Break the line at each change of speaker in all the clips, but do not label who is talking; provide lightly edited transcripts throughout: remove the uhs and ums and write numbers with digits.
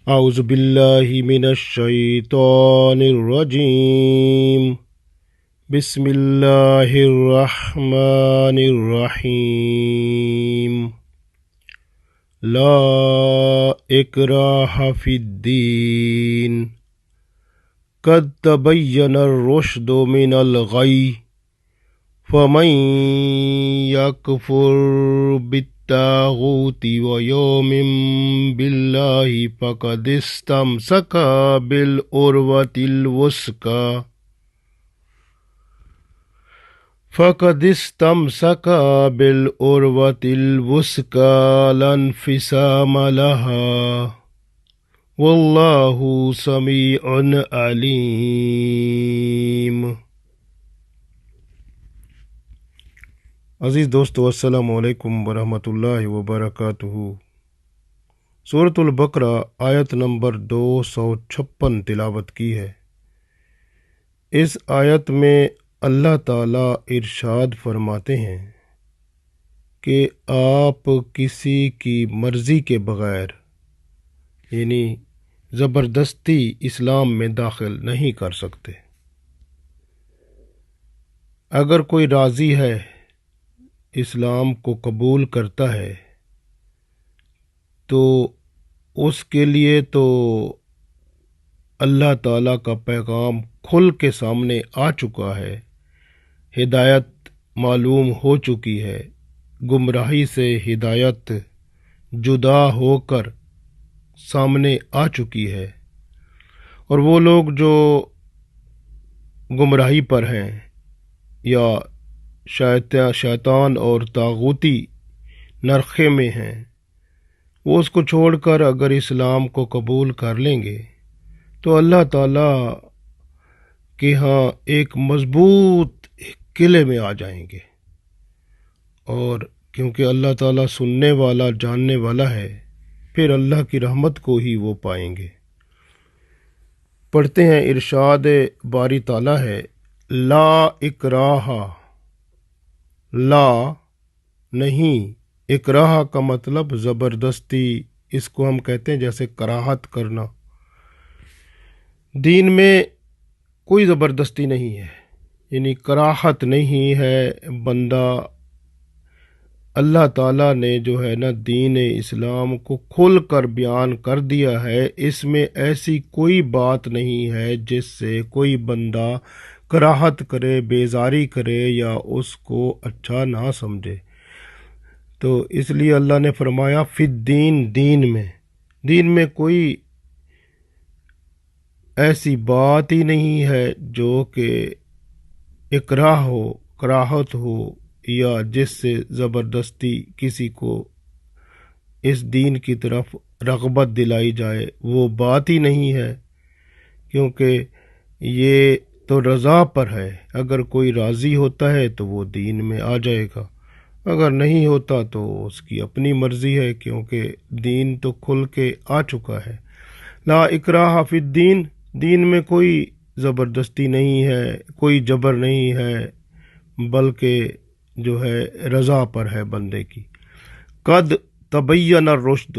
اعوذ باللہ من الشیطان الرجیم بسم اللہ الرحمن الرحیم لا اکراہ فی الدین قد تبین الرشد من الغی فمن یکفر بالطاغوت ویؤمن باللہ فقد استمسک بالعروۃ الوثقی لا انفصام لها واللہ سمیع علیم۔ عزیز دوستو، السلام علیکم ورحمۃ اللہ وبرکاتہ۔ سورۃ البقرہ آیت نمبر 256 تلاوت کی ہے۔ اس آیت میں اللہ تعالیٰ ارشاد فرماتے ہیں کہ آپ کسی کی مرضی کے بغیر یعنی زبردستی اسلام میں داخل نہیں کر سکتے۔ اگر کوئی راضی ہے، اسلام کو قبول کرتا ہے، تو اس کے لیے تو اللہ تعالیٰ کا پیغام کھل کے سامنے آ چکا ہے، ہدایت معلوم ہو چکی ہے، گمراہی سے ہدایت جدا ہو کر سامنے آ چکی ہے، اور وہ لوگ جو گمراہی پر ہیں یا شیطان اور طاغوتی نرخے میں ہیں، وہ اس کو چھوڑ کر اگر اسلام کو قبول کر لیں گے تو اللہ تعالیٰ کے ہاں ایک مضبوط قلعے میں آ جائیں گے، اور کیونکہ اللہ تعالیٰ سننے والا جاننے والا ہے، پھر اللہ کی رحمت کو ہی وہ پائیں گے۔ پڑھتے ہیں، ارشاد باری تعالیٰ ہے، لا اکراہ، لا نہیں، اکراہ کا مطلب زبردستی، اس کو ہم کہتے ہیں جیسے کراہت کرنا۔ دین میں کوئی زبردستی نہیں ہے، یعنی کراہت نہیں ہے۔ بندہ اللہ تعالیٰ نے جو ہے نا دین اسلام کو کھل کر بیان کر دیا ہے، اس میں ایسی کوئی بات نہیں ہے جس سے کوئی بندہ کراہت کرے، بیزاری کرے یا اس کو اچھا نہ سمجھے۔ تو اس لیے اللہ نے فرمایا فی الدین، دین میں کوئی ایسی بات ہی نہیں ہے جو کہ اکراہ ہو، کراہت ہو، یا جس سے زبردستی کسی کو اس دین کی طرف رغبت دلائی جائے، وہ بات ہی نہیں ہے، کیونکہ یہ تو رضا پر ہے۔ اگر کوئی راضی ہوتا ہے تو وہ دین میں آ جائے گا، اگر نہیں ہوتا تو اس کی اپنی مرضی ہے، کیونکہ دین تو کھل کے آ چکا ہے۔ لا اکراہ فی الدین، دین میں کوئی زبردستی نہیں ہے، کوئی جبر نہیں ہے، بلکہ جو ہے رضا پر ہے بندے کی۔ قد تبین الرشد،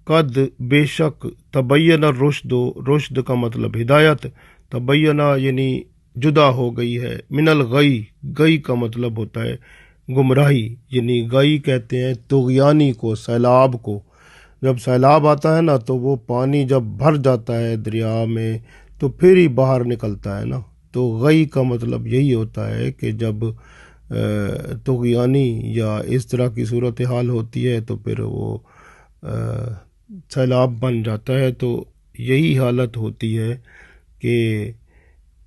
قد بے شک، تبین الرشد، رشد کا مطلب ہدایت، تبینہ یعنی جدا ہو گئی ہے، من الغی، گئی کا مطلب ہوتا ہے گمراہی، یعنی گئی کہتے ہیں طغیانی کو، سیلاب کو۔ جب سیلاب آتا ہے نا تو وہ پانی جب بھر جاتا ہے دریا میں تو پھر ہی باہر نکلتا ہے نا، تو غی کا مطلب یہی ہوتا ہے کہ جب طغیانی یا اس طرح کی صورتحال ہوتی ہے تو پھر وہ سیلاب بن جاتا ہے۔ تو یہی حالت ہوتی ہے کہ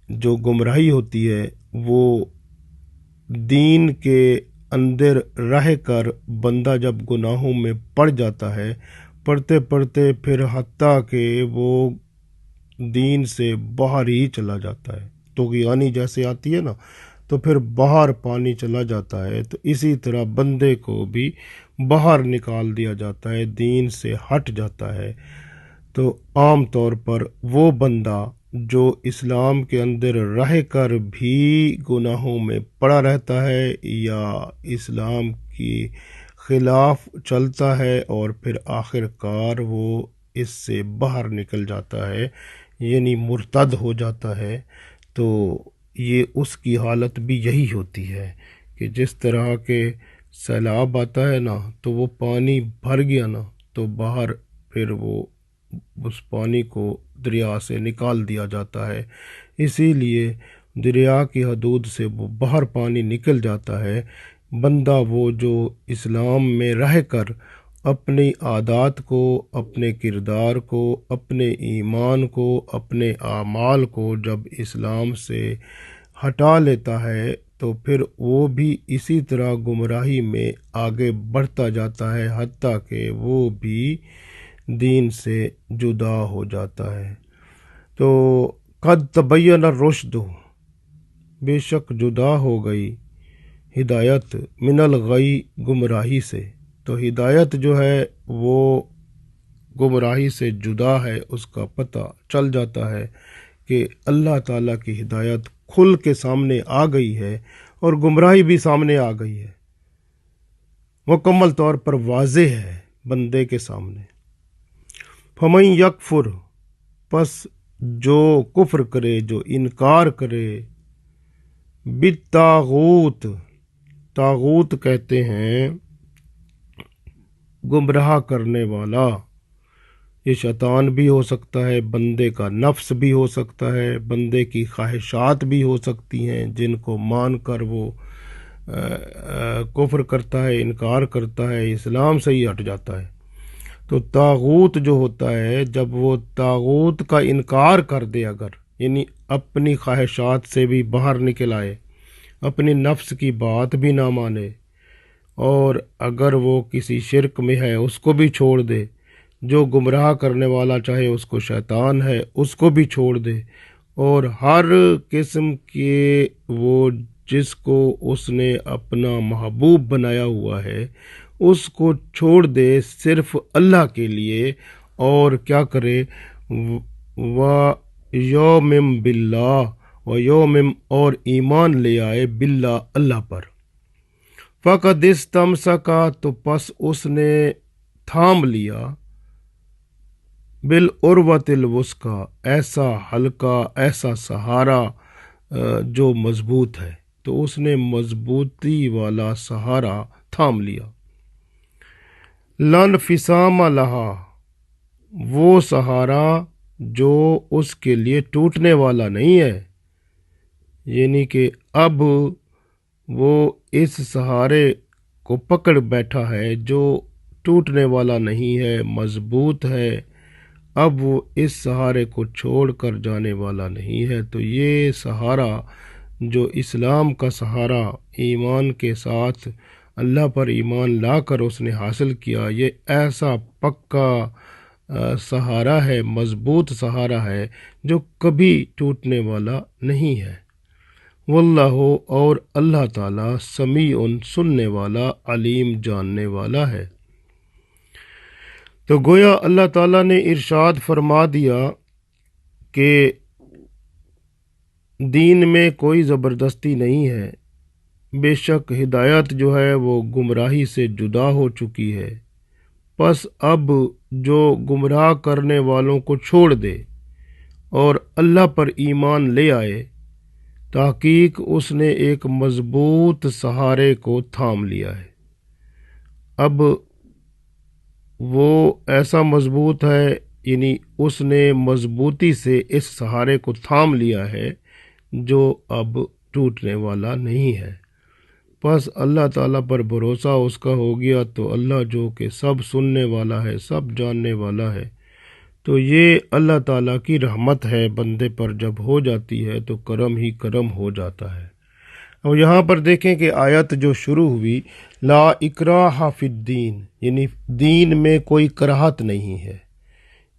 جو گمراہی ہوتی ہے وہ دین کے اندر رہ کر بندہ جب گناہوں میں پڑ جاتا ہے، پڑھتے پڑھتے پھر حتیٰ کہ وہ دین سے باہر ہی چلا جاتا ہے، طغیانی جیسے آتی ہے نا تو پھر باہر پانی چلا جاتا ہے، تو اسی طرح بندے کو بھی باہر نکال دیا جاتا ہے، دین سے ہٹ جاتا ہے۔ تو عام طور پر وہ بندہ جو اسلام کے اندر رہ کر بھی گناہوں میں پڑا رہتا ہے یا اسلام کی خلاف چلتا ہے اور پھر آخر کار وہ اس سے باہر نکل جاتا ہے، یعنی مرتد ہو جاتا ہے، تو یہ اس کی حالت بھی یہی ہوتی ہے کہ جس طرح کے سیلاب آتا ہے نا، تو وہ پانی بھر گیا نا، تو باہر پھر وہ اس پانی کو دریا سے نکال دیا جاتا ہے، اسی لیے دریا کی حدود سے وہ باہر پانی نکل جاتا ہے۔ بندہ وہ جو اسلام میں رہ کر اپنی عادات کو، اپنے کردار کو، اپنے ایمان کو، اپنے اعمال کو جب اسلام سے ہٹا لیتا ہے تو پھر وہ بھی اسی طرح گمراہی میں آگے بڑھتا جاتا ہے، حتیٰ کہ وہ بھی دین سے جدا ہو جاتا ہے۔ تو قد تبین الرشد، بے شک جدا ہو گئی ہدایت، من الغی، گمراہی سے۔ تو ہدایت جو ہے وہ گمراہی سے جدا ہے، اس کا پتہ چل جاتا ہے کہ اللہ تعالیٰ کی ہدایت کھل کے سامنے آ گئی ہے اور گمراہی بھی سامنے آ گئی ہے، مکمل طور پر واضح ہے بندے کے سامنے۔ فمن یکفر، پس جو کفر کرے، جو انکار کرے، بالطاغوت، طاغوت کہتے ہیں گمراہ کرنے والا، یہ شیطان بھی ہو سکتا ہے، بندے کا نفس بھی ہو سکتا ہے، بندے کی خواہشات بھی ہو سکتی ہیں جن کو مان کر وہ کفر کرتا ہے، انکار کرتا ہے، اسلام سے ہی ہٹ جاتا ہے۔ تو طاغوت جو ہوتا ہے، جب وہ طاغوت کا انکار کر دے، اگر یعنی اپنی خواہشات سے بھی باہر نکل آئے، اپنی نفس کی بات بھی نہ مانے، اور اگر وہ کسی شرک میں ہے اس کو بھی چھوڑ دے، جو گمراہ کرنے والا چاہے اس کو شیطان ہے اس کو بھی چھوڑ دے، اور ہر قسم کے وہ جس کو اس نے اپنا محبوب بنایا ہوا ہے اس کو چھوڑ دے صرف اللہ کے لیے، اور کیا کرے، و یومم باللہ، و یومم، اور ایمان لے آئے، باللہ، اللہ پر۔ فقد استمسکا، تو پس اس نے تھام لیا، بالعروۃ الوثقی، ایسا حلقہ، ایسا سہارا جو مضبوط ہے، تو اس نے مضبوطی والا سہارا تھام لیا۔ لا انفصام لہا، وہ سہارا جو اس کے لیے ٹوٹنے والا نہیں ہے، یعنی کہ اب وہ اس سہارے کو پکڑ بیٹھا ہے جو ٹوٹنے والا نہیں ہے، مضبوط ہے، اب وہ اس سہارے کو چھوڑ کر جانے والا نہیں ہے۔ تو یہ سہارا جو اسلام کا سہارا، ایمان کے ساتھ اللہ پر ایمان لا کر اس نے حاصل کیا، یہ ایسا پکا سہارا ہے، مضبوط سہارا ہے جو کبھی ٹوٹنے والا نہیں ہے۔ واللہ، اور اللہ تعالیٰ، سمیع، سننے والا، علیم، جاننے والا ہے۔ تو گویا اللہ تعالیٰ نے ارشاد فرما دیا کہ دین میں کوئی زبردستی نہیں ہے، بے شک ہدایت جو ہے وہ گمراہی سے جدا ہو چکی ہے، پس اب جو گمراہ کرنے والوں کو چھوڑ دے اور اللہ پر ایمان لے آئے، تحقیق اس نے ایک مضبوط سہارے کو تھام لیا ہے۔ اب وہ ایسا مضبوط ہے، یعنی اس نے مضبوطی سے اس سہارے کو تھام لیا ہے جو اب ٹوٹنے والا نہیں ہے۔ پس اللہ تعالیٰ پر بھروسہ اس کا ہو گیا تو اللہ جو کہ سب سننے والا ہے، سب جاننے والا ہے، تو یہ اللہ تعالیٰ کی رحمت ہے، بندے پر جب ہو جاتی ہے تو کرم ہی کرم ہو جاتا ہے۔ اور یہاں پر دیکھیں کہ آیت جو شروع ہوئی، لا اکراہ فی الدین، یعنی دین میں کوئی کراہت نہیں ہے،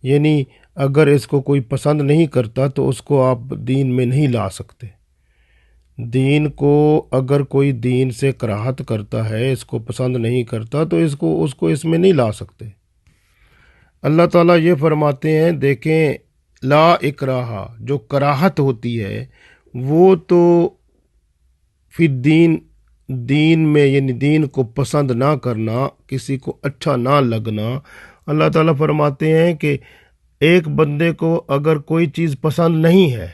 یعنی اگر اس کو کوئی پسند نہیں کرتا تو اس کو آپ دین میں نہیں لا سکتے۔ دین کو اگر کوئی دین سے کراہت کرتا ہے، اس کو پسند نہیں کرتا، تو اس کو اس میں نہیں لا سکتے۔ اللہ تعالیٰ یہ فرماتے ہیں، دیکھیں، لا اکراہ، جو کراہت ہوتی ہے وہ تو فی الدین، دین میں، یعنی دین کو پسند نہ کرنا، کسی کو اچھا نہ لگنا، اللہ تعالیٰ فرماتے ہیں کہ ایک بندے کو اگر کوئی چیز پسند نہیں ہے،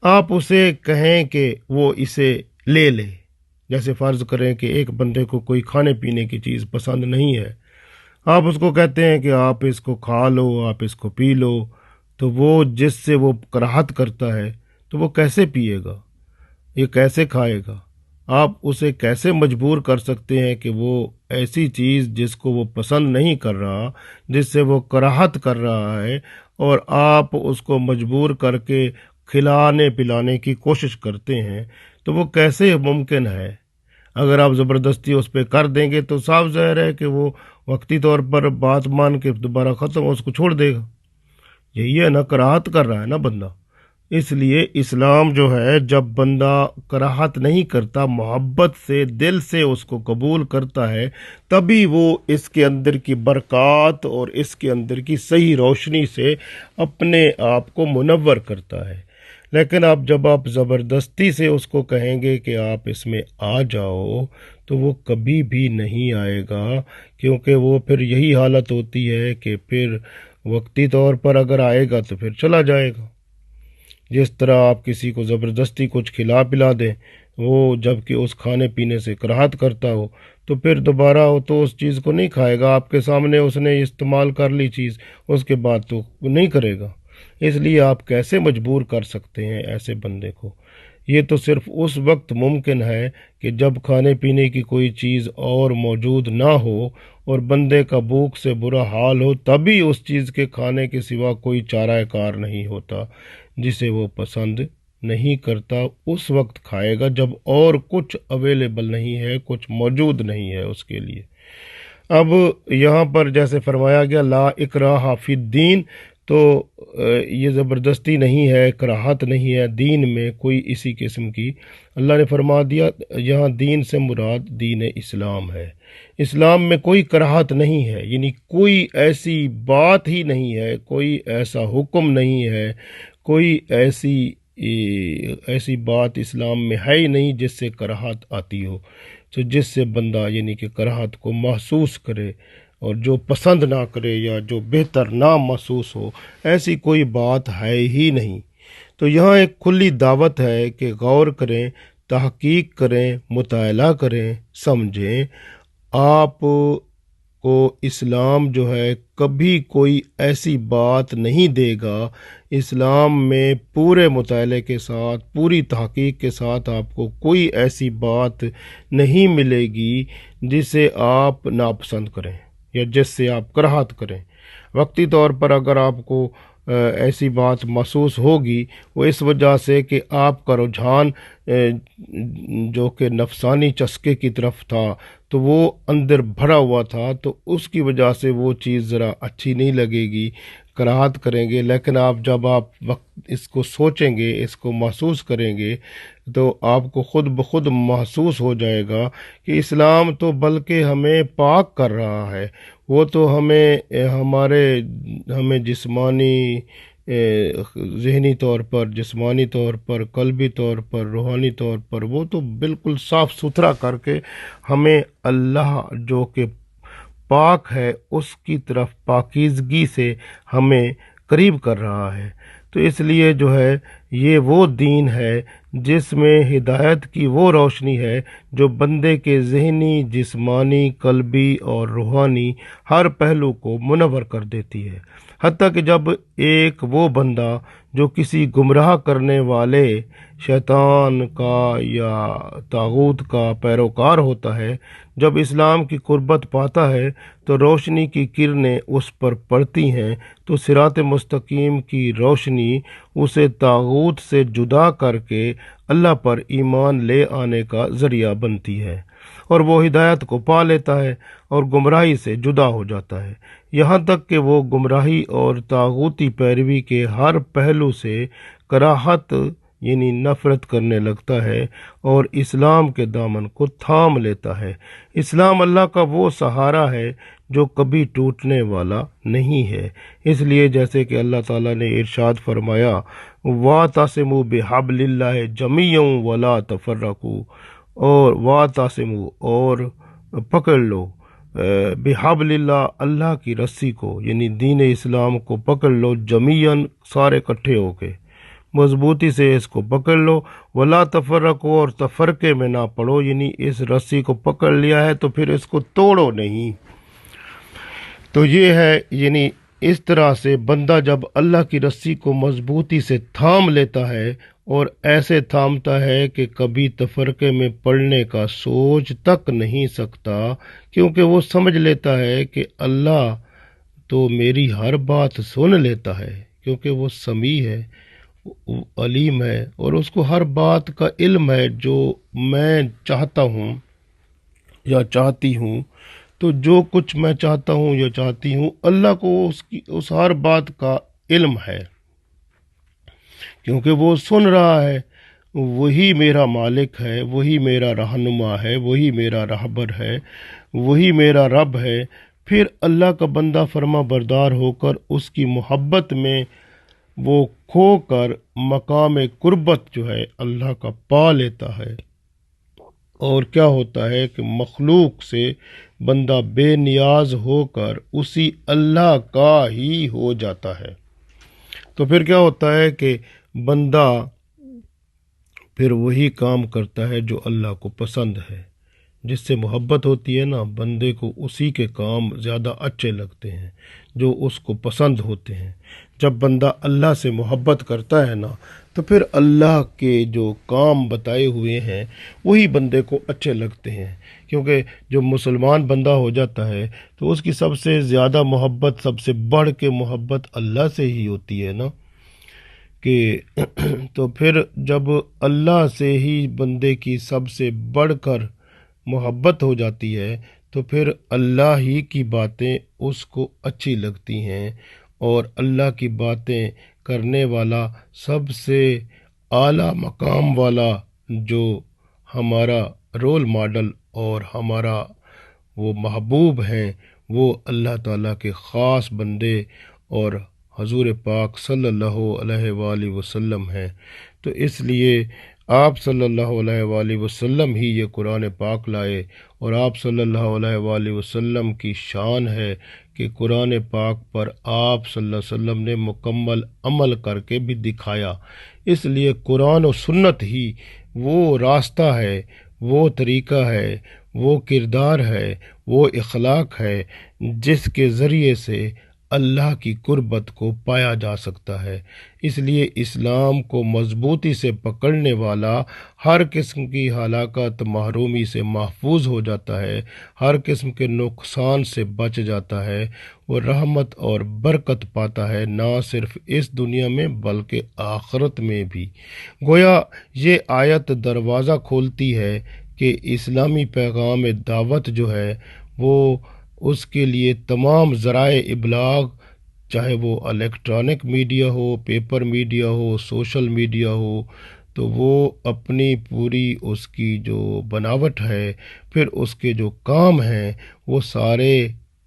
آپ اسے کہیں کہ وہ اسے لے لے۔ جیسے فرض کریں کہ ایک بندے کو کوئی کھانے پینے کی چیز پسند نہیں ہے، آپ اس کو کہتے ہیں کہ آپ اس کو کھا لو، آپ اس کو پی لو، تو وہ جس سے وہ کراہت کرتا ہے تو وہ کیسے پیے گا، یہ کیسے کھائے گا؟ آپ اسے کیسے مجبور کر سکتے ہیں کہ وہ ایسی چیز جس کو وہ پسند نہیں کر رہا، جس سے وہ کراہت کر رہا ہے، اور آپ اس کو مجبور کر کے کھلانے پلانے کی کوشش کرتے ہیں، تو وہ کیسے ممکن ہے؟ اگر آپ زبردستی اس پہ کر دیں گے تو صاف ظاہر ہے کہ وہ وقتی طور پر بات مان کے دوبارہ ختم اس کو چھوڑ دے گا۔ یہی ہے نا، کراہت کر رہا ہے نا بندہ۔ اس لیے اسلام جو ہے، جب بندہ کراہت نہیں کرتا، محبت سے دل سے اس کو قبول کرتا ہے، تبھی وہ اس کے اندر کی برکات اور اس کے اندر کی صحیح روشنی سے اپنے آپ کو منور کرتا ہے۔ لیکن جب آپ زبردستی سے اس کو کہیں گے کہ آپ اس میں آ جاؤ، تو وہ کبھی بھی نہیں آئے گا، کیونکہ وہ پھر یہی حالت ہوتی ہے کہ پھر وقتی طور پر اگر آئے گا تو پھر چلا جائے گا۔ جس طرح آپ کسی کو زبردستی کچھ کھلا پلا دیں، وہ جب کہ اس کھانے پینے سے کراہت کرتا ہو، تو پھر دوبارہ وہ تو اس چیز کو نہیں کھائے گا۔ آپ کے سامنے اس نے استعمال کر لی چیز، اس کے بعد تو نہیں کرے گا۔ اس لیے آپ کیسے مجبور کر سکتے ہیں ایسے بندے کو؟ یہ تو صرف اس وقت ممکن ہے کہ جب کھانے پینے کی کوئی چیز اور موجود نہ ہو اور بندے کا بھوک سے برا حال ہو، تبھی اس چیز کے کھانے کے سوا کوئی چارہ کار نہیں ہوتا جسے وہ پسند نہیں کرتا۔ اس وقت کھائے گا جب اور کچھ اویلیبل نہیں ہے، کچھ موجود نہیں ہے اس کے لیے۔ اب یہاں پر جیسے فرمایا گیا لا اکراہ فی الدین، تو یہ زبردستی نہیں ہے، کراہت نہیں ہے دین میں کوئی اسی قسم کی۔ اللہ نے فرما دیا یہاں دین سے مراد دین اسلام ہے۔ اسلام میں کوئی کراہت نہیں ہے، یعنی کوئی ایسی بات ہی نہیں ہے، کوئی ایسا حکم نہیں ہے، کوئی ایسی بات اسلام میں ہے ہی نہیں جس سے کراہت آتی ہو، تو جس سے بندہ یعنی کہ کراہت کو محسوس کرے، اور جو پسند نہ کرے یا جو بہتر نہ محسوس ہو، ایسی کوئی بات ہے ہی نہیں۔ تو یہاں ایک کھلی دعوت ہے کہ غور کریں، تحقیق کریں، مطالعہ کریں، سمجھیں۔ آپ کو اسلام جو ہے کبھی کوئی ایسی بات نہیں دے گا، اسلام میں پورے مطالعے کے ساتھ، پوری تحقیق کے ساتھ آپ کو کوئی ایسی بات نہیں ملے گی جسے آپ ناپسند کریں یا جس سے آپ کراہت کریں۔ وقتی طور پر اگر آپ کو ایسی بات محسوس ہوگی، وہ اس وجہ سے کہ آپ کا رجحان جو کہ نفسانی چسکے کی طرف تھا، تو وہ اندر بھرا ہوا تھا، تو اس کی وجہ سے وہ چیز ذرا اچھی نہیں لگے گی، کراہت کریں گے۔ لیکن جب آپ اس کو سوچیں گے، اس کو محسوس کریں گے، تو آپ کو خود بخود محسوس ہو جائے گا کہ اسلام تو بلکہ ہمیں پاک کر رہا ہے، وہ تو ہمیں جسمانی ذہنی طور پر، جسمانی طور پر، قلبی طور پر، روحانی طور پر، وہ تو بالکل صاف ستھرا کر کے ہمیں اللہ جو کہ پاک ہے اس کی طرف پاکیزگی سے ہمیں قریب کر رہا ہے۔ تو اس لیے جو ہے یہ وہ دین ہے جس میں ہدایت کی وہ روشنی ہے جو بندے کے ذہنی، جسمانی، قلبی اور روحانی ہر پہلو کو منور کر دیتی ہے۔ حتیٰ کہ جب ایک وہ بندہ جو کسی گمراہ کرنے والے شیطان کا یا طاغوت کا پیروکار ہوتا ہے، جب اسلام کی قربت پاتا ہے تو روشنی کی کرنیں اس پر پڑتی ہیں، تو صراط مستقیم کی روشنی اسے طاغوت سے جدا کر کے اللہ پر ایمان لے آنے کا ذریعہ بنتی ہے، اور وہ ہدایت کو پا لیتا ہے اور گمراہی سے جدا ہو جاتا ہے، یہاں تک کہ وہ گمراہی اور طاغوتی پیروی کے ہر پہلو سے کراہت یعنی نفرت کرنے لگتا ہے اور اسلام کے دامن کو تھام لیتا ہے۔ اسلام اللہ کا وہ سہارا ہے جو کبھی ٹوٹنے والا نہیں ہے۔ اس لیے جیسے کہ اللہ تعالیٰ نے ارشاد فرمایا وَاعْتَصِمُوا بِحَبْلِ اللَّهِ جَمِيعًا وَلَا تَفَرَّقُوا، اور وَاعْتَصِمُوا، اور پکڑ لو بحبل اللہ، اللہ کی رسی کو یعنی دین اسلام کو پکڑ لو، جمیعاً سارے اکٹھے ہو کے مضبوطی سے اس کو پکڑ لو، ولا تفرقو، اور تفرقے میں نہ پڑو، یعنی اس رسی کو پکڑ لیا ہے تو پھر اس کو توڑو نہیں۔ تو یہ ہے یعنی اس طرح سے بندہ جب اللہ کی رسی کو مضبوطی سے تھام لیتا ہے اور ایسے تھامتا ہے کہ کبھی تفرقے میں پڑنے کا سوچ تک نہیں سکتا، کیونکہ وہ سمجھ لیتا ہے کہ اللہ تو میری ہر بات سن لیتا ہے، کیونکہ وہ سمیع ہے، علیم ہے، اور اس کو ہر بات کا علم ہے۔ جو میں چاہتا ہوں یا چاہتی ہوں، تو جو کچھ میں چاہتا ہوں یا چاہتی ہوں، اللہ کو اس ہر بات کا علم ہے، کیونکہ وہ سن رہا ہے۔ وہی میرا مالک ہے، وہی میرا رہنما ہے، وہی میرا رہبر ہے، وہی میرا رب ہے۔ پھر اللہ کا بندہ فرما بردار ہو کر اس کی محبت میں وہ کھو کر مقام قربت جو ہے اللہ کا پا لیتا ہے، اور کیا ہوتا ہے کہ مخلوق سے بندہ بے نیاز ہو کر اسی اللہ کا ہی ہو جاتا ہے۔ تو پھر کیا ہوتا ہے کہ بندہ پھر وہی کام کرتا ہے جو اللہ کو پسند ہے۔ جس سے محبت ہوتی ہے نا، بندے کو اسی کے کام زیادہ اچھے لگتے ہیں جو اس کو پسند ہوتے ہیں۔ جب بندہ اللہ سے محبت کرتا ہے نا، تو پھر اللہ کے جو کام بتائے ہوئے ہیں وہی بندے کو اچھے لگتے ہیں، کیونکہ جو مسلمان بندہ ہو جاتا ہے تو اس کی سب سے زیادہ محبت، سب سے بڑھ کے محبت اللہ سے ہی ہوتی ہے نا، کہ تو پھر جب اللہ سے ہی بندے کی سب سے بڑھ کر محبت ہو جاتی ہے تو پھر اللہ ہی کی باتیں اس کو اچھی لگتی ہیں، اور اللہ کی باتیں کرنے والا سب سے اعلیٰ مقام والا جو ہمارا رول ماڈل اور ہمارا وہ محبوب ہیں، وہ اللہ تعالیٰ کے خاص بندے اور حضور پاک صلی اللہ علیہ وآلہ وسلم ہیں۔ تو اس لیے آپ صلی اللہ علیہ وآلہ وسلم ہی یہ قرآن پاک لائے، اور آپ صلی اللہ علیہ وآلہ وسلم کی شان ہے کہ قرآن پاک پر آپ صلی اللہ علیہ وسلم نے مکمل عمل کر کے بھی دکھایا۔ اس لیے قرآن و سنت ہی وہ راستہ ہے، وہ طریقہ ہے، وہ کردار ہے، وہ اخلاق ہے جس کے ذریعے سے اللہ کی قربت کو پایا جا سکتا ہے۔ اس لیے اسلام کو مضبوطی سے پکڑنے والا ہر قسم کی ہلاکت محرومی سے محفوظ ہو جاتا ہے، ہر قسم کے نقصان سے بچ جاتا ہے، وہ رحمت اور برکت پاتا ہے، نہ صرف اس دنیا میں بلکہ آخرت میں بھی۔ گویا یہ آیت دروازہ کھولتی ہے کہ اسلامی پیغام دعوت جو ہے وہ اس کے لیے تمام ذرائع ابلاغ، چاہے وہ الیکٹرانک میڈیا ہو، پیپر میڈیا ہو، سوشل میڈیا ہو، تو وہ اپنی پوری اس کی جو بناوٹ ہے، پھر اس کے جو کام ہیں، وہ سارے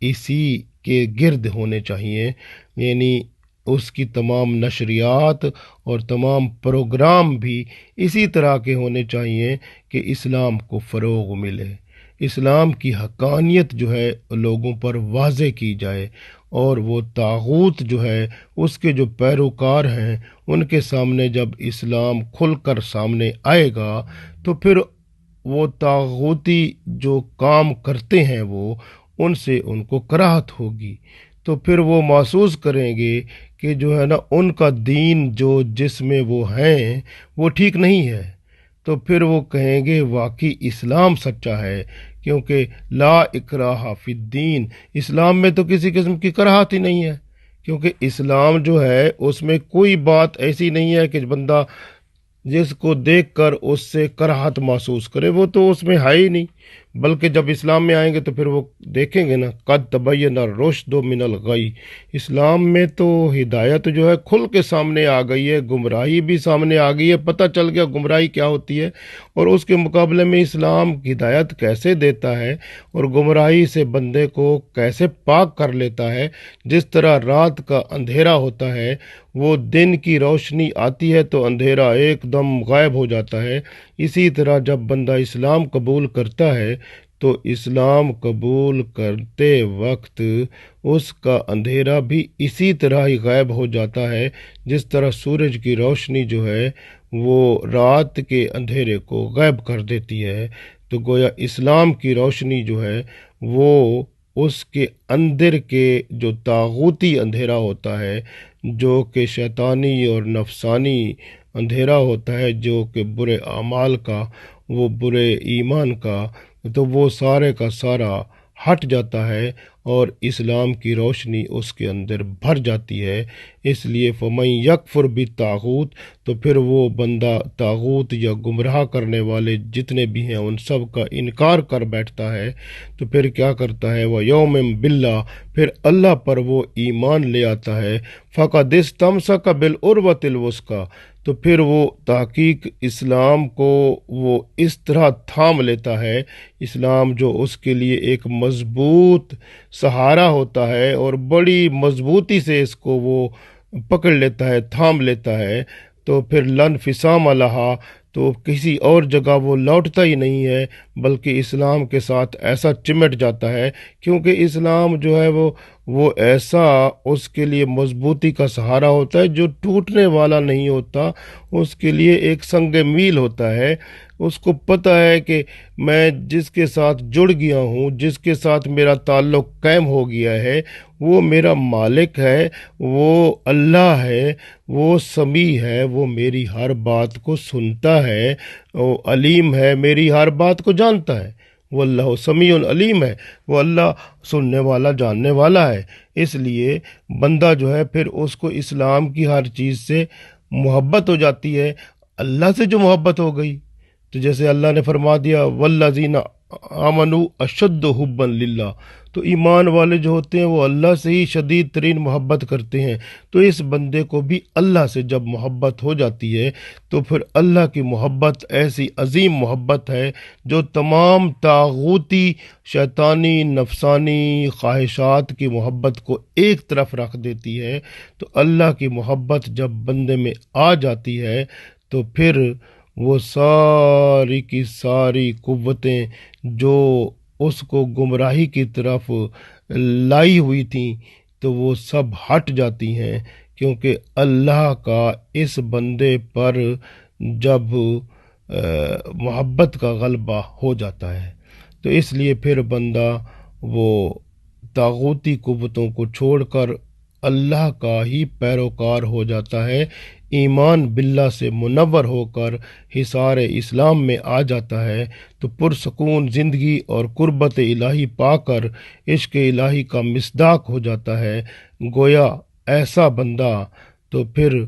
اسی کے گرد ہونے چاہیے، یعنی اس کی تمام نشریات اور تمام پروگرام بھی اسی طرح کے ہونے چاہیے کہ اسلام کو فروغ ملے، اسلام کی حقانیت جو ہے لوگوں پر واضح کی جائے، اور وہ طاغوت جو ہے اس کے جو پیروکار ہیں ان کے سامنے جب اسلام کھل کر سامنے آئے گا تو پھر وہ طاغوتی جو کام کرتے ہیں وہ ان سے ان کو کراہت ہوگی، تو پھر وہ محسوس کریں گے کہ جو ہے نا ان کا دین جو جس میں وہ ہیں وہ ٹھیک نہیں ہے، تو پھر وہ کہیں گے واقعی اسلام سچا ہے، کیونکہ لا اکراہ فی الدین، اسلام میں تو کسی قسم کی کراہت ہی نہیں ہے، کیونکہ اسلام جو ہے اس میں کوئی بات ایسی نہیں ہے کہ بندہ جس کو دیکھ کر اس سے کراہت محسوس کرے، وہ تو اس میں ہے ہی نہیں، بلکہ جب اسلام میں آئیں گے تو پھر وہ دیکھیں گے نا قد تبین الرشد من الغی، اسلام میں تو ہدایت جو ہے کھل کے سامنے آ گئی ہے، گمراہی بھی سامنے آ گئی ہے، پتہ چل گیا گمراہی کیا ہوتی ہے، اور اس کے مقابلے میں اسلام ہدایت کیسے دیتا ہے اور گمراہی سے بندے کو کیسے پاک کر لیتا ہے۔ جس طرح رات کا اندھیرا ہوتا ہے، وہ دن کی روشنی آتی ہے تو اندھیرا ایک دم غائب ہو جاتا ہے، اسی طرح جب بندہ اسلام قبول کرتا ہے تو اسلام قبول کرتے وقت اس کا اندھیرا بھی اسی طرح ہی غائب ہو جاتا ہے جس طرح سورج کی روشنی جو ہے وہ رات کے اندھیرے کو غائب کر دیتی ہے۔ تو گویا اسلام کی روشنی جو ہے وہ اس کے اندر کے جو طاغوتی اندھیرا ہوتا ہے، جو کہ شیطانی اور نفسانی اندھیرا ہوتا ہے، جو کہ برے اعمال کا، وہ برے ایمان کا، تو وہ سارے کا سارا ہٹ جاتا ہے اور اسلام کی روشنی اس کے اندر بھر جاتی ہے۔ اس لیے فَمَن یکفر بالطاغوت، تو پھر وہ بندہ طاغوت یا گمراہ کرنے والے جتنے بھی ہیں ان سب کا انکار کر بیٹھتا ہے، تو پھر کیا کرتا ہے، وہ یوم باللہ، پھر اللہ پر وہ ایمان لے آتا ہے، فقد استمسک بالعروۃ الوثقی، تو پھر وہ تحقیق اسلام کو وہ اس طرح تھام لیتا ہے، اسلام جو اس کے لیے ایک مضبوط سہارا ہوتا ہے اور بڑی مضبوطی سے اس کو وہ پکڑ لیتا ہے، تھام لیتا ہے، تو پھر لن فسام لہا، تو کسی اور جگہ وہ لوٹتا ہی نہیں ہے بلکہ اسلام کے ساتھ ایسا چمٹ جاتا ہے، کیونکہ اسلام جو ہے وہ ایسا اس کے لیے مضبوطی کا سہارا ہوتا ہے جو ٹوٹنے والا نہیں ہوتا، اس کے لیے ایک سنگ میل ہوتا ہے۔ اس کو پتہ ہے کہ میں جس کے ساتھ جڑ گیا ہوں، جس کے ساتھ میرا تعلق قائم ہو گیا ہے، وہ میرا مالک ہے، وہ اللہ ہے، وہ سمیع ہے، وہ میری ہر بات کو سنتا ہے، وہ علیم ہے، میری ہر بات کو جانتا ہے، وہ اللہ سمیع علیم ہے، وہ اللہ سننے والا جاننے والا ہے۔ اس لیے بندہ جو ہے پھر اس کو اسلام کی ہر چیز سے محبت ہو جاتی ہے، اللہ سے جو محبت ہو گئی، تو جیسے اللہ نے فرما دیا والذین آمنوا اشد حبا للہ، تو ایمان والے جو ہوتے ہیں وہ اللہ سے ہی شدید ترین محبت کرتے ہیں، تو اس بندے کو بھی اللہ سے جب محبت ہو جاتی ہے تو پھر اللہ کی محبت ایسی عظیم محبت ہے جو تمام طاغوتی شیطانی نفسانی خواہشات کی محبت کو ایک طرف رکھ دیتی ہے۔ تو اللہ کی محبت جب بندے میں آ جاتی ہے تو پھر وہ ساری کی ساری قوتیں جو اس کو گمراہی کی طرف لائی ہوئی تھیں تو وہ سب ہٹ جاتی ہیں، کیونکہ اللہ کا اس بندے پر جب محبت کا غلبہ ہو جاتا ہے تو اس لیے پھر بندہ وہ طاغوتی قوتوں کو چھوڑ کر اللہ کا ہی پیروکار ہو جاتا ہے، ایمان باللہ سے منور ہو کر حصار اسلام میں آ جاتا ہے، تو پرسکون زندگی اور قربت الہی پا کر عشق الہی کا مصداق ہو جاتا ہے۔ گویا ایسا بندہ تو پھر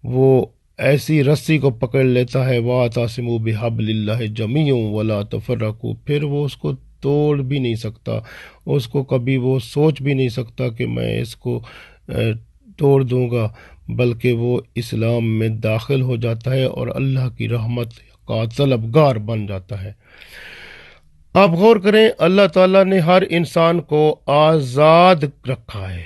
وہ ایسی رسی کو پکڑ لیتا ہے، وَاعْتَصِمُوا بِحَبْلِ اللَّهِ جَمِيعًا وَلَا تَفَرَّقُوا، پھر وہ اس کو توڑ بھی نہیں سکتا، اس کو کبھی وہ سوچ بھی نہیں سکتا کہ میں اس کو توڑ دوں گا، بلکہ وہ اسلام میں داخل ہو جاتا ہے اور اللہ کی رحمت کا طلبگار بن جاتا ہے۔ آپ غور کریں، اللہ تعالیٰ نے ہر انسان کو آزاد رکھا ہے،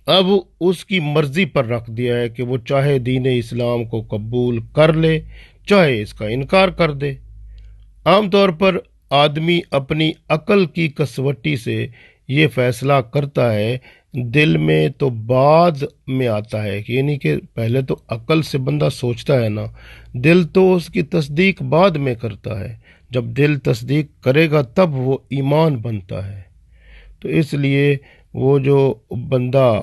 اب اس کی مرضی پر رکھ دیا ہے کہ وہ چاہے دین اسلام کو قبول کر لے چاہے اس کا انکار کر دے۔ عام طور پر آدمی اپنی عقل کی کسوٹی سے یہ فیصلہ کرتا ہے، دل میں تو بعد میں آتا ہے، یعنی کہ پہلے تو عقل سے بندہ سوچتا ہے نا، دل تو اس کی تصدیق بعد میں کرتا ہے، جب دل تصدیق کرے گا تب وہ ایمان بنتا ہے۔ تو اس لیے وہ جو بندہ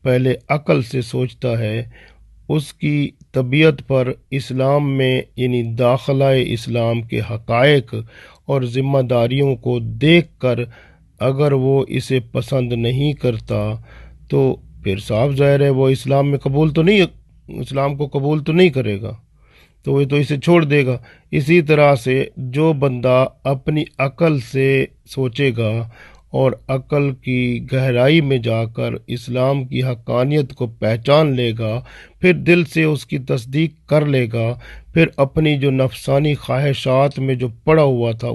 پہلے عقل سے سوچتا ہے، اس کی طبیعت پر اسلام میں یعنی داخلہ اسلام کے حقائق اور ذمہ داریوں کو دیکھ کر اگر وہ اسے پسند نہیں کرتا تو پھر صاف ظاہر ہے وہ اسلام کو قبول تو نہیں کرے گا، تو وہ تو اسے چھوڑ دے گا۔ اسی طرح سے جو بندہ اپنی عقل سے سوچے گا اور عقل کی گہرائی میں جا کر اسلام کی حقانیت کو پہچان لے گا، پھر دل سے اس کی تصدیق کر لے گا، پھر اپنی جو نفسانی خواہشات میں جو پڑا ہوا تھا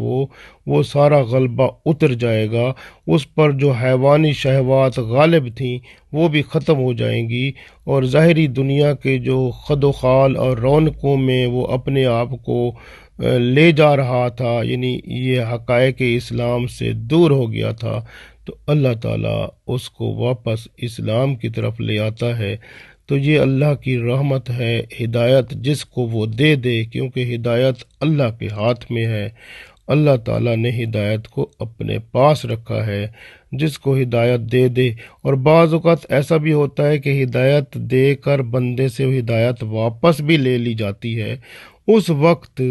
وہ سارا غلبہ اتر جائے گا، اس پر جو حیوانی شہوات غالب تھیں وہ بھی ختم ہو جائیں گی، اور ظاہری دنیا کے جو خد و خال اور رونقوں میں وہ اپنے آپ کو لے جا رہا تھا، یعنی یہ حقائق اسلام سے دور ہو گیا تھا، تو اللہ تعالیٰ اس کو واپس اسلام کی طرف لے آتا ہے۔ تو یہ اللہ کی رحمت ہے، ہدایت جس کو وہ دے دے، کیونکہ ہدایت اللہ کے ہاتھ میں ہے۔ اللہ تعالیٰ نے ہدایت کو اپنے پاس رکھا ہے، جس کو ہدایت دے دے۔ اور بعض اوقات ایسا بھی ہوتا ہے کہ ہدایت دے کر بندے سے ہدایت واپس بھی لے لی جاتی ہے۔ اس وقت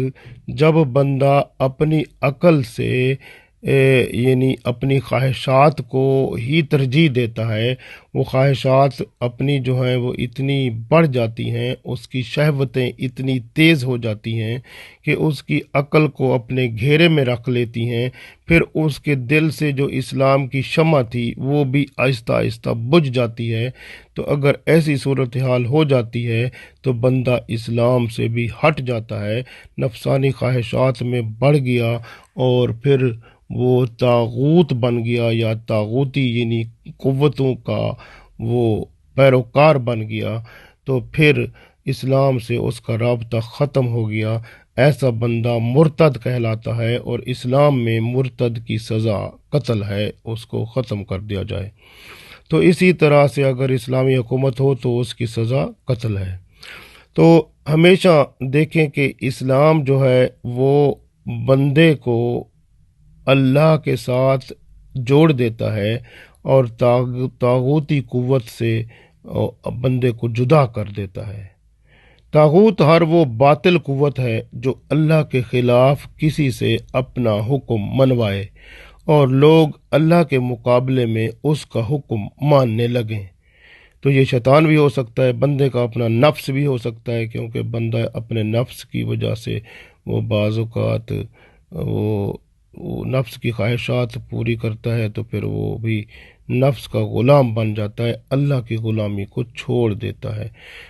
جب بندہ اپنی عقل سے یعنی اپنی خواہشات کو ہی ترجیح دیتا ہے، وہ خواہشات اپنی جو ہیں وہ اتنی بڑھ جاتی ہیں، اس کی شہوتیں اتنی تیز ہو جاتی ہیں کہ اس کی عقل کو اپنے گھیرے میں رکھ لیتی ہیں، پھر اس کے دل سے جو اسلام کی شمع تھی وہ بھی آہستہ آہستہ بجھ جاتی ہے۔ تو اگر ایسی صورتحال ہو جاتی ہے تو بندہ اسلام سے بھی ہٹ جاتا ہے، نفسانی خواہشات میں بڑھ گیا اور پھر وہ طاغوت بن گیا، یا طاغوتی یعنی قوتوں کا وہ پیروکار بن گیا، تو پھر اسلام سے اس کا رابطہ ختم ہو گیا۔ ایسا بندہ مرتد کہلاتا ہے، اور اسلام میں مرتد کی سزا قتل ہے، اس کو ختم کر دیا جائے۔ تو اسی طرح سے اگر اسلامی حکومت ہو تو اس کی سزا قتل ہے۔ تو ہمیشہ دیکھیں کہ اسلام جو ہے وہ بندے کو اللہ کے ساتھ جوڑ دیتا ہے، اور طاغوتی قوت سے بندے کو جدا کر دیتا ہے۔ طاغوت ہر وہ باطل قوت ہے جو اللہ کے خلاف کسی سے اپنا حکم منوائے اور لوگ اللہ کے مقابلے میں اس کا حکم ماننے لگیں۔ تو یہ شیطان بھی ہو سکتا ہے، بندے کا اپنا نفس بھی ہو سکتا ہے، کیونکہ بندہ اپنے نفس کی وجہ سے وہ بعض اوقات وہ نفس کی خواہشات پوری کرتا ہے، تو پھر وہ بھی نفس کا غلام بن جاتا ہے، اللہ کی غلامی کو چھوڑ دیتا ہے۔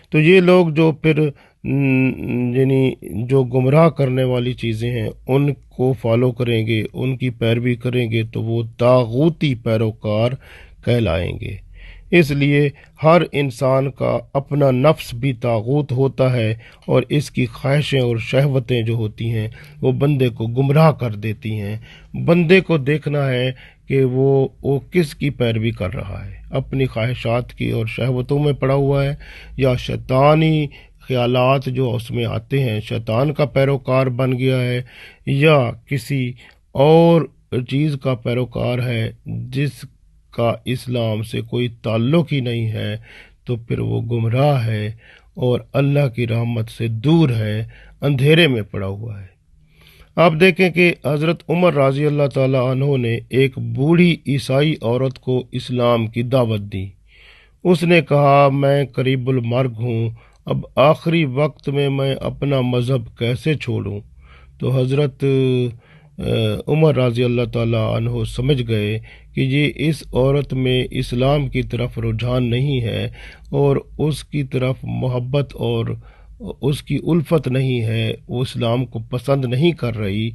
تو یہ لوگ جو پھر یعنی جو گمراہ کرنے والی چیزیں ہیں ان کو فالو کریں گے، ان کی پیروی کریں گے، تو وہ طاغوتی پیروکار کہلائیں گے۔ اس لیے ہر انسان کا اپنا نفس بھی طاغوت ہوتا ہے، اور اس کی خواہشیں اور شہوتیں جو ہوتی ہیں وہ بندے کو گمراہ کر دیتی ہیں۔ بندے کو دیکھنا ہے کہ وہ کس کی پیروی کر رہا ہے، اپنی خواہشات کی اور شہوتوں میں پڑا ہوا ہے، یا شیطانی خیالات جو اس میں آتے ہیں شیطان کا پیروکار بن گیا ہے، یا کسی اور چیز کا پیروکار ہے جس کا اسلام سے کوئی تعلق ہی نہیں ہے، تو پھر وہ گمراہ ہے اور اللہ کی رحمت سے دور ہے، اندھیرے میں پڑا ہوا ہے۔ آپ دیکھیں کہ حضرت عمر رضی اللہ تعالیٰ عنہ نے ایک بوڑھی عیسائی عورت کو اسلام کی دعوت دی۔ اس نے کہا، میں قریب المرگ ہوں، اب آخری وقت میں اپنا مذہب کیسے چھوڑوں؟ تو حضرت عمر رضی اللہ تعالیٰ عنہ سمجھ گئے کہ یہ اس عورت میں اسلام کی طرف رجحان نہیں ہے، اور اس کی طرف محبت اور اس کی الفت نہیں ہے، وہ اسلام کو پسند نہیں کر رہی،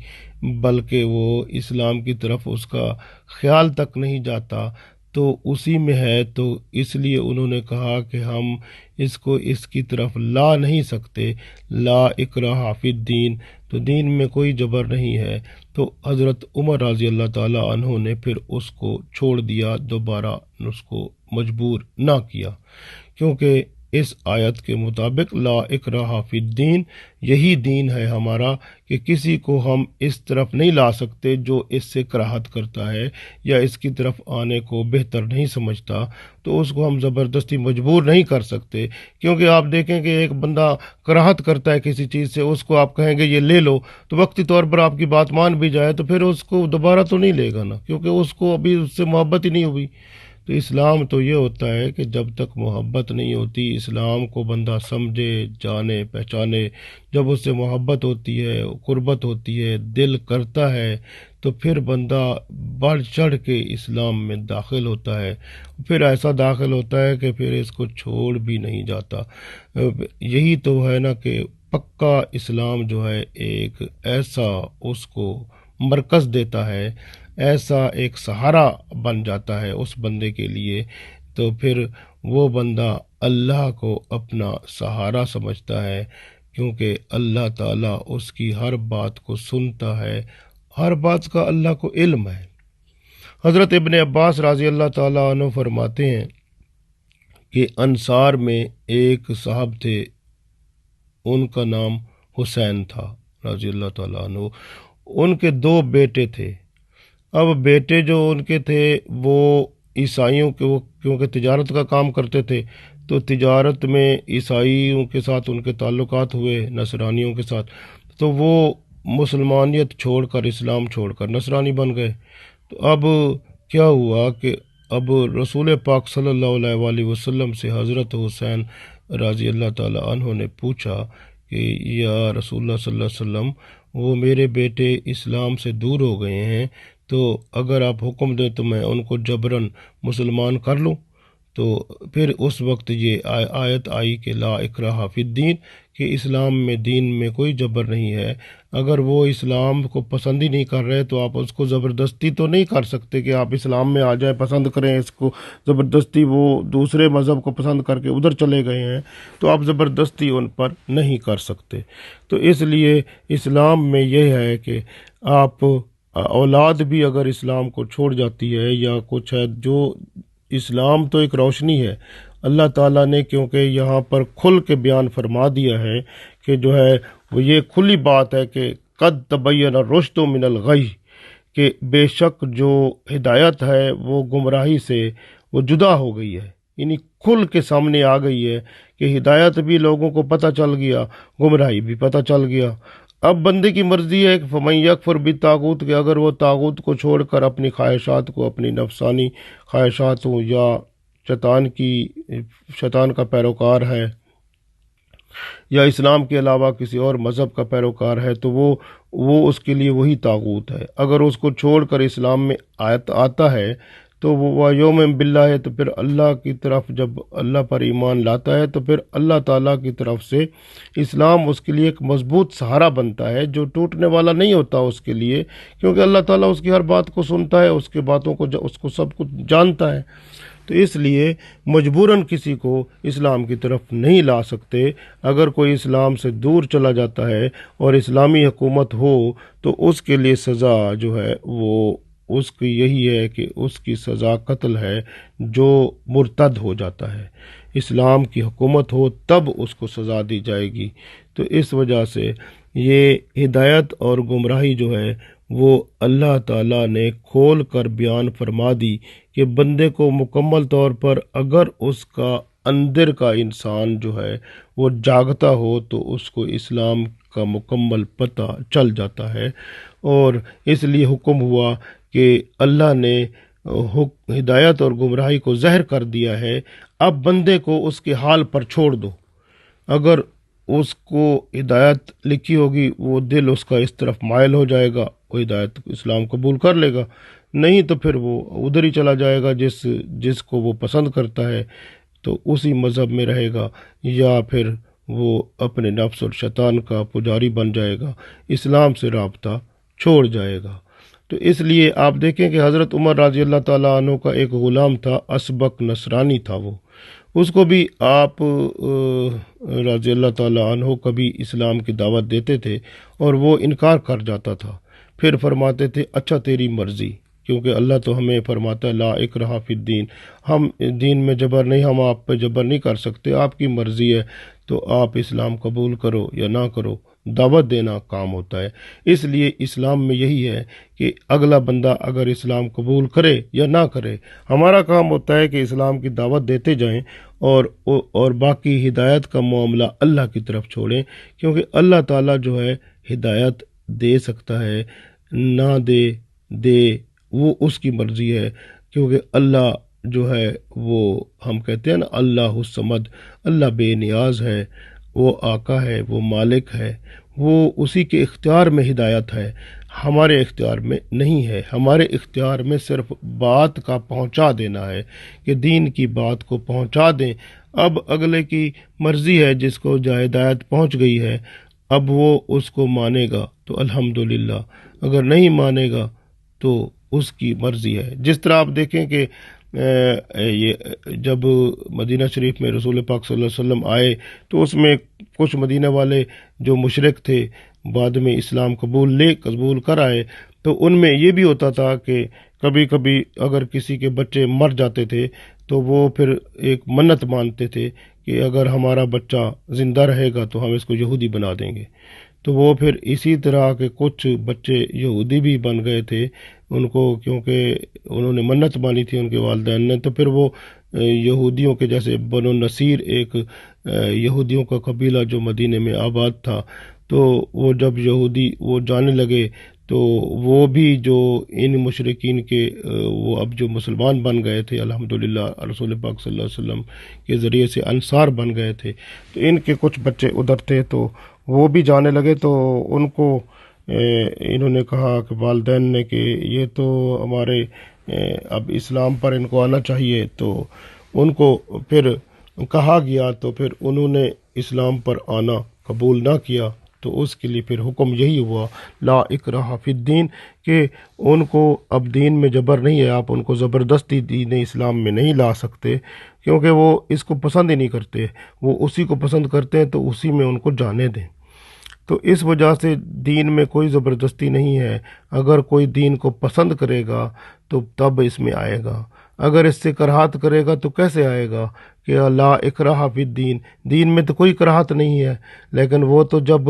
بلکہ وہ اسلام کی طرف اس کا خیال تک نہیں جاتا، تو اسی میں ہے۔ تو اس لیے انہوں نے کہا کہ ہم اس کو اس کی طرف لا نہیں سکتے، لا اکراہ فی الدین، تو دین میں کوئی جبر نہیں ہے۔ تو حضرت عمر رضی اللہ تعالیٰ عنہ نے پھر اس کو چھوڑ دیا، دوبارہ اس کو مجبور نہ کیا، کیونکہ اس آیت کے مطابق لا اکراہ فی الدین، یہی دین ہے ہمارا، کہ کسی کو ہم اس طرف نہیں لا سکتے جو اس سے کراہت کرتا ہے یا اس کی طرف آنے کو بہتر نہیں سمجھتا، تو اس کو ہم زبردستی مجبور نہیں کر سکتے۔ کیونکہ آپ دیکھیں کہ ایک بندہ کراہت کرتا ہے کسی چیز سے، اس کو آپ کہیں گے یہ لے لو، تو وقتی طور پر آپ کی بات مان بھی جائے تو پھر اس کو دوبارہ تو نہیں لے گا نا، کیونکہ اس کو ابھی اس سے محبت ہی نہیں ہوئی۔ تو اسلام تو یہ ہوتا ہے کہ جب تک محبت نہیں ہوتی، اسلام کو بندہ سمجھے، جانے، پہچانے، جب اس سے محبت ہوتی ہے، قربت ہوتی ہے، دل کرتا ہے، تو پھر بندہ بڑھ چڑھ کے اسلام میں داخل ہوتا ہے، پھر ایسا داخل ہوتا ہے کہ پھر اس کو چھوڑ بھی نہیں جاتا۔ یہی تو ہے نا کہ پکا اسلام جو ہے ایک ایسا اس کو مرکز دیتا ہے، ایسا ایک سہارا بن جاتا ہے اس بندے کے لیے، تو پھر وہ بندہ اللہ کو اپنا سہارا سمجھتا ہے، کیونکہ اللہ تعالیٰ اس کی ہر بات کو سنتا ہے، ہر بات کا اللہ کو علم ہے۔ حضرت ابن عباس رضی اللہ تعالیٰ عنہ فرماتے ہیں کہ انصار میں ایک صاحب تھے، ان کا نام حسین تھا رضی اللہ تعالیٰ عنہ۔ ان کے 2 بیٹے تھے۔ اب بیٹے جو ان کے تھے وہ عیسائیوں کے، وہ کیونکہ تجارت کا کام کرتے تھے تو تجارت میں عیسائیوں کے ساتھ ان کے تعلقات ہوئے، نصرانیوں کے ساتھ، تو وہ مسلمانیت چھوڑ کر، اسلام چھوڑ کر نصرانی بن گئے۔ تو اب کیا ہوا کہ اب رسول پاک صلی اللہ علیہ وآلہ وسلم سے حضرت حسین رضی اللہ تعالیٰ عنہ نے پوچھا کہ یا رسول اللہ صلی اللہ علیہ وسلم، وہ میرے بیٹے اسلام سے دور ہو گئے ہیں، تو اگر آپ حکم دیں تو میں ان کو جبراً مسلمان کر لوں؟ تو پھر اس وقت یہ آیت آئی کہ لا اکراہ فی الدین، کہ اسلام میں، دین میں کوئی جبر نہیں ہے۔ اگر وہ اسلام کو پسند ہی نہیں کر رہے تو آپ اس کو زبردستی تو نہیں کر سکتے کہ آپ اسلام میں آ جائیں، پسند کریں اس کو زبردستی۔ وہ دوسرے مذہب کو پسند کر کے ادھر چلے گئے ہیں تو آپ زبردستی ان پر نہیں کر سکتے۔ تو اس لیے اسلام میں یہ ہے کہ آپ اولاد بھی اگر اسلام کو چھوڑ جاتی ہے یا کچھ ہے، جو اسلام تو ایک روشنی ہے، اللہ تعالیٰ نے کیونکہ یہاں پر کھل کے بیان فرما دیا ہے کہ جو ہے وہ یہ کھلی بات ہے کہ قد تبین الرشد من الغی، کہ بے شک جو ہدایت ہے وہ گمراہی سے وہ جدا ہو گئی ہے، یعنی کھل کے سامنے آ گئی ہے کہ ہدایت بھی لوگوں کو پتہ چل گیا، گمراہی بھی پتہ چل گیا۔ اب بندے کی مرضی ہے کہ فمن یکفر بالطاغوت، کہ اگر وہ طاغوت کو چھوڑ کر اپنی خواہشات کو، اپنی نفسانی خواہشات ہوں یا شیطان کا پیروکار ہے یا اسلام کے علاوہ کسی اور مذہب کا پیروکار ہے، تو وہ اس کے لیے وہی طاغوت ہے۔ اگر اس کو چھوڑ کر اسلام میں آتا ہے تو وہ یوم باللہ ہے، تو پھر اللہ کی طرف جب اللہ پر ایمان لاتا ہے تو پھر اللہ تعالیٰ کی طرف سے اسلام اس کے لیے ایک مضبوط سہارا بنتا ہے جو ٹوٹنے والا نہیں ہوتا اس کے لیے، کیونکہ اللہ تعالیٰ اس کی ہر بات کو سنتا ہے، اس کے باتوں کو، اس کو سب کچھ جانتا ہے۔ تو اس لیے مجبوراً کسی کو اسلام کی طرف نہیں لا سکتے۔ اگر کوئی اسلام سے دور چلا جاتا ہے اور اسلامی حکومت ہو تو اس کے لیے سزا جو ہے وہ اس کی یہی ہے کہ اس کی سزا قتل ہے جو مرتد ہو جاتا ہے۔ اسلام کی حکومت ہو تب اس کو سزا دی جائے گی۔ تو اس وجہ سے یہ ہدایت اور گمراہی جو ہے وہ اللہ تعالیٰ نے کھول کر بیان فرما دی کہ بندے کو مکمل طور پر اگر اس کا اندر کا انسان جو ہے وہ جاگتا ہو تو اس کو اسلام کا مکمل پتہ چل جاتا ہے۔ اور اس لیے حکم ہوا کہ اللہ نے ہدایت اور گمراہی کو ظاہر کر دیا ہے، اب بندے کو اس کے حال پر چھوڑ دو۔ اگر اس کو ہدایت لکھی ہوگی وہ دل اس کا اس طرف مائل ہو جائے گا، وہ ہدایت اسلام قبول کر لے گا، نہیں تو پھر وہ ادھر ہی چلا جائے گا جس کو وہ پسند کرتا ہے، تو اسی مذہب میں رہے گا، یا پھر وہ اپنے نفس اور شیطان کا پجاری بن جائے گا، اسلام سے رابطہ چھوڑ جائے گا۔ تو اس لیے آپ دیکھیں کہ حضرت عمر رضی اللہ تعالیٰ عنہ کا ایک غلام تھا، اسبق نصرانی تھا، وہ اس کو بھی آپ رضی اللہ تعالیٰ عنہ کبھی اسلام کی دعوت دیتے تھے اور وہ انکار کر جاتا تھا، پھر فرماتے تھے اچھا تیری مرضی، کیونکہ اللہ تو ہمیں فرماتا ہے لا اکراہ فی الدین، ہم دین میں جبر نہیں، ہم آپ پہ جبر نہیں کر سکتے، آپ کی مرضی ہے تو آپ اسلام قبول کرو یا نہ کرو، دعوت دینا کام ہوتا ہے۔ اس لیے اسلام میں یہی ہے کہ اگلا بندہ اگر اسلام قبول کرے یا نہ کرے، ہمارا کام ہوتا ہے کہ اسلام کی دعوت دیتے جائیں اور باقی ہدایت کا معاملہ اللہ کی طرف چھوڑیں، کیونکہ اللہ تعالیٰ جو ہے ہدایت دے سکتا ہے، نہ دے وہ اس کی مرضی ہے، کیونکہ اللہ جو ہے وہ ہم کہتے ہیں نا اللہ الصمد، اللہ بے نیاز ہے، وہ آقا ہے، وہ مالک ہے، وہ اسی کے اختیار میں ہدایت ہے، ہمارے اختیار میں نہیں ہے۔ ہمارے اختیار میں صرف بات کا پہنچا دینا ہے کہ دین کی بات کو پہنچا دیں۔ اب اگلے کی مرضی ہے، جس کو جو ہدایت پہنچ گئی ہے اب وہ اس کو مانے گا تو الحمدللہ، اگر نہیں مانے گا تو اس کی مرضی ہے۔ جس طرح آپ دیکھیں کہ یہ جب مدینہ شریف میں رسول پاک صلی اللہ علیہ وسلم آئے تو اس میں کچھ مدینہ والے جو مشرک تھے بعد میں اسلام قبول کر آئے، تو ان میں یہ بھی ہوتا تھا کہ کبھی کبھی اگر کسی کے بچے مر جاتے تھے تو وہ پھر ایک منت مانتے تھے کہ اگر ہمارا بچہ زندہ رہے گا تو ہم اس کو یہودی بنا دیں گے۔ تو وہ پھر اسی طرح کے کچھ بچے یہودی بھی بن گئے تھے ان کو، کیونکہ انہوں نے منت مانی تھی ان کے والدین نے، تو پھر وہ یہودیوں کے جیسے بنو نصیر ایک یہودیوں کا قبیلہ جو مدینے میں آباد تھا، تو وہ جب یہودی وہ جانے لگے تو وہ بھی جو ان مشرکین کے وہ اب جو مسلمان بن گئے تھے الحمدللہ، رسول پاک صلی اللہ علیہ وسلم کے ذریعے سے انصار بن گئے تھے، تو ان کے کچھ بچے ادھر تھے تو وہ بھی جانے لگے۔ تو ان کو انہوں نے کہا کہ والدین نے کہ یہ تو ہمارے اب اسلام پر ان کو آنا چاہیے، تو ان کو پھر کہا گیا تو پھر انہوں نے اسلام پر آنا قبول نہ کیا، تو اس کے لیے پھر حکم یہی ہوا لا اکراہ فی الدین کہ ان کو اب دین میں جبر نہیں ہے، آپ ان کو زبردستی دین اسلام میں نہیں لا سکتے، کیونکہ وہ اس کو پسند ہی نہیں کرتے، وہ اسی کو پسند کرتے ہیں تو اسی میں ان کو جانے دیں۔ تو اس وجہ سے دین میں کوئی زبردستی نہیں ہے، اگر کوئی دین کو پسند کرے گا تو تب اس میں آئے گا، اگر اس سے کراہت کرے گا تو کیسے آئے گا کہ لا اکراہ فی الدین، دین میں تو کوئی کراہت نہیں ہے، لیکن وہ تو جب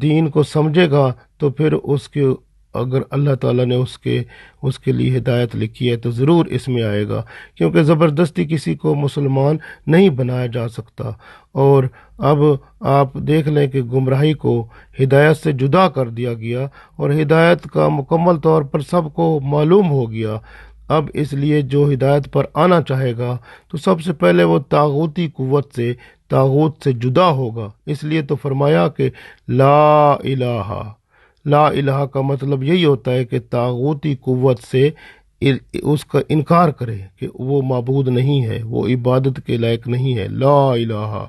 دین کو سمجھے گا تو پھر اس کے اگر اللہ تعالیٰ نے اس کے لیے ہدایت لکھی ہے تو ضرور اس میں آئے گا، کیونکہ زبردستی کسی کو مسلمان نہیں بنایا جا سکتا۔ اور اب آپ دیکھ لیں کہ گمراہی کو ہدایت سے جدا کر دیا گیا اور ہدایت کا مکمل طور پر سب کو معلوم ہو گیا۔ اب اس لیے جو ہدایت پر آنا چاہے گا تو سب سے پہلے وہ طاغوتی قوت سے طاغوت سے جدا ہوگا، اس لیے تو فرمایا کہ لا الہ کا مطلب یہی ہوتا ہے کہ طاغوتی قوت سے اس کا انکار کرے کہ وہ معبود نہیں ہے، وہ عبادت کے لائق نہیں ہے، لا الہ۔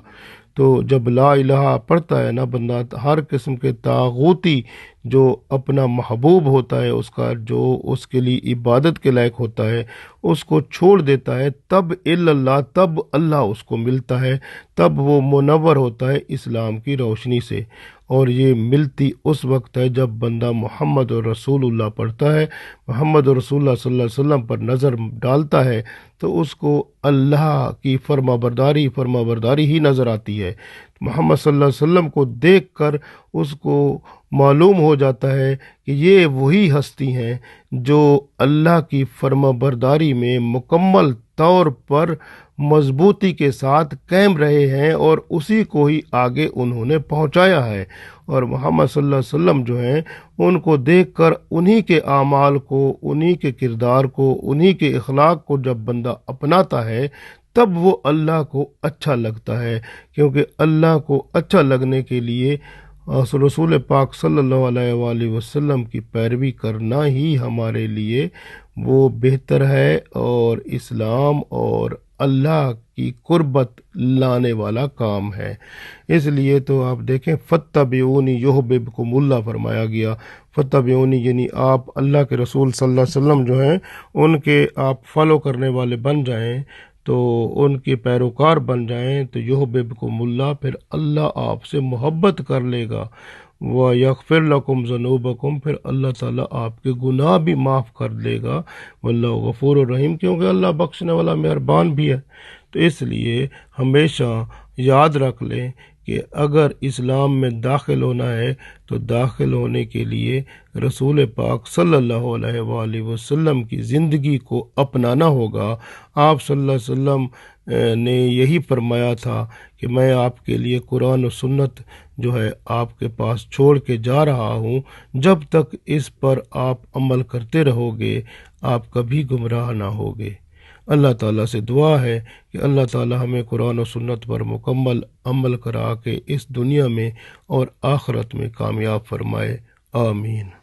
تو جب لا الہ پڑھتا ہے نا بندہ، ہر قسم کے طاغوتی جو اپنا محبوب ہوتا ہے اس کا جو اس کے لیے عبادت کے لائق ہوتا ہے اس کو چھوڑ دیتا ہے، تب اللہ، تب اللہ اس کو ملتا ہے، تب وہ منور ہوتا ہے اسلام کی روشنی سے۔ اور یہ ملتی اس وقت ہے جب بندہ محمد رسول اللہ پڑھتا ہے، محمد رسول اللہ صلی اللہ علیہ وسلم پر نظر ڈالتا ہے تو اس کو اللہ کی فرما برداری ہی نظر آتی ہے۔ محمد صلی اللہ علیہ وسلم کو دیکھ کر اس کو معلوم ہو جاتا ہے کہ یہ وہی ہستی ہیں جو اللہ کی فرما برداری میں مکمل طور پر مضبوطی کے ساتھ قائم رہے ہیں اور اسی کو ہی آگے انہوں نے پہنچایا ہے۔ اور محمد صلی اللہ علیہ وسلم جو ہیں ان کو دیکھ کر انہی کے اعمال کو، انہی کے کردار کو، انہی کے اخلاق کو جب بندہ اپناتا ہے تب وہ اللہ کو اچھا لگتا ہے، کیونکہ اللہ کو اچھا لگنے کے لیے رسول پاک صلی اللہ علیہ وآلہ وسلم کی پیروی کرنا ہی ہمارے لیے وہ بہتر ہے اور اسلام اور اللہ کی قربت لانے والا کام ہے۔ اس لیے تو آپ دیکھیں فاتبعونی یحببکم اللہ فرمایا گیا، فاتبعونی یعنی آپ اللہ کے رسول صلی اللہ علیہ وسلم جو ہیں ان کے آپ فالو کرنے والے بن جائیں، تو ان کے پیروکار بن جائیں تو یحببکم اللہ، پھر اللہ آپ سے محبت کر لے گا، وَيَغْفِرْ لَكُمْ ذُنُوبَكُمْ، پھر اللہ تعالیٰ آپ کے گناہ بھی معاف کر دے گا، واللہ غفور الرحیم، کیونکہ اللہ بخشنے والا مہربان بھی ہے۔ تو اس لیے ہمیشہ یاد رکھ لیں کہ اگر اسلام میں داخل ہونا ہے تو داخل ہونے کے لیے رسول پاک صلی اللہ علیہ وآلہ وسلم کی زندگی کو اپنانا ہوگا۔ آپ صلی اللہ علیہ وسلم نے یہی فرمایا تھا کہ میں آپ کے لیے قرآن و سنت جو ہے آپ کے پاس چھوڑ کے جا رہا ہوں، جب تک اس پر آپ عمل کرتے رہو گے آپ کبھی گمراہ نہ ہوگے۔ اللہ تعالیٰ سے دعا ہے کہ اللہ تعالیٰ ہمیں قرآن و سنت پر مکمل عمل کرا کے اس دنیا میں اور آخرت میں کامیاب فرمائے، آمین۔